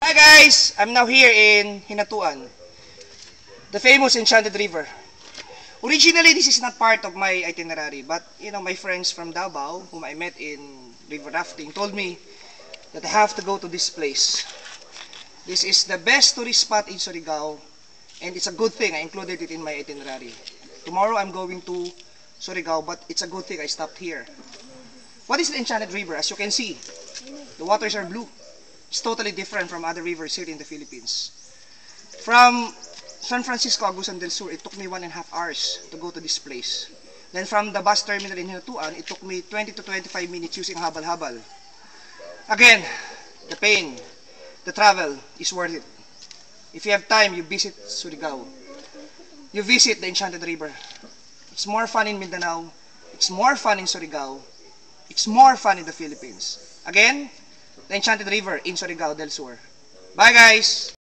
Hi guys! I'm now here in Hinatuan, the famous Enchanted River. Originally, this is not part of my itinerary, but my friends from Davao, whom I met in river rafting, told me that I have to go to this place. This is the best tourist spot in Surigao, and it's a good thing I included it in my itinerary. Tomorrow I'm going to Surigao, but it's a good thing I stopped here. What is the Enchanted River? As you can see, the waters are blue. It's totally different from other rivers here in the Philippines. From San Francisco, Agusan del Sur, it took me 1.5 hours to go to this place. Then from the bus terminal in Hinatuan, it took me 20 to 25 minutes using habal-habal. Again, the pain, the travel is worth it. If you have time, you visit Surigao. You visit the Enchanted River. It's more fun in Mindanao. It's more fun in Surigao. It's more fun in the Philippines. Again, the Enchanted River in Surigao del Sur. Bye guys!